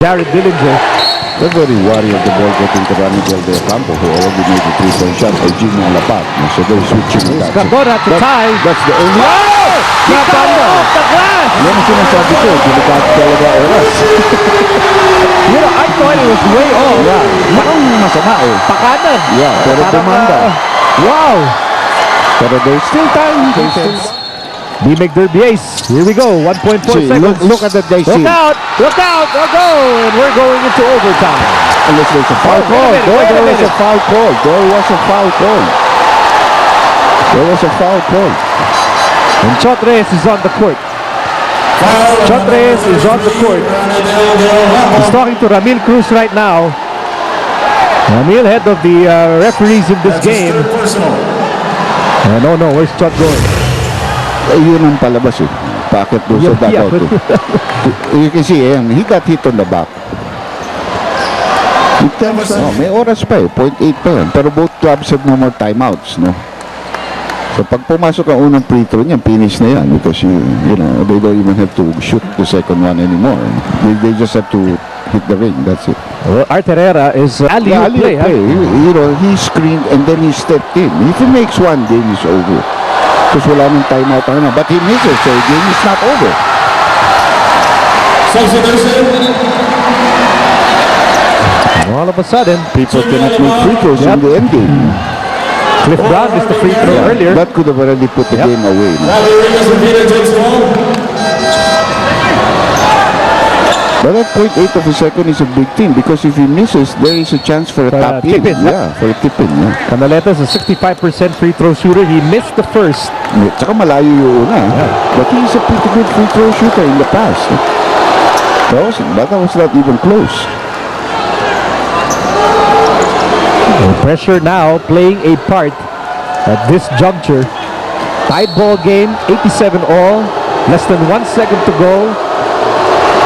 Jared Dillinger. They're very worried of the ball getting to Ranibel de Campo, who already made a three-point shot, or Jimmy Lapat. So they're switching with that. Gabon at the tie. That's the only... Oh! He Not fell banda. off the glass! Yan ang sinasabi ko, delikado talaga oras. You know, I thought it was way off. Yeah, mukhang masama eh. Pakanan. Yeah, pero Parang, tumanda. wow! Pero there's still time. There's still... B. McDerbies. Here we go. 1.4 See, seconds. look at that they see. Look out! Look out! Look out! And we're going into overtime. Unless there's a foul call. There was a foul call. There was a foul call. There was a foul call. And Chotres is on the court. Chotres is on the court. He's talking to Ramil Cruz right now. Ramil, head of the referees in this game. And oh no, where's Chot going? Yun ang palabas eh. Packet doon sa dugout eh. You can see he got hit on the back. May oras pa eh. 0.8 pa yan. Pero both clubs have no more timeouts, no? So pag pumasok ang unang free throw niya, finish na yan. Because you know, they don't even have to shoot the second one anymore. They just have to hit the ring. That's it. Well, Art Herrera is alley-oop play. Huh? You know, he screened and then he stepped in. If he makes one, game is over. Because wala nang timeout na. But he misses, so the game is not over. All of a sudden, People cannot make free throws in the end game. Cliff Brown missed the free throw earlier. That could have already put the game away. No? But that 0.8 of a second is a big thing because if he misses, there is a chance for a tap in. tip-in, Yeah, for a tip-in. Yeah. Canaletas, a 65% free throw shooter. He missed the first. Tsaka malayo yung una. But he's a pretty good free throw shooter in the past. But that was not even close. And pressure now playing a part at this juncture. Tied ball game, 87 all. Less than 1 second to go.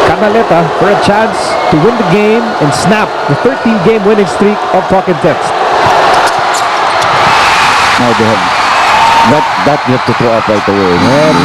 Canaleta for a chance to win the game and snap the 13-game winning streak of Talk and Text. Now they have that you have to throw up right away. And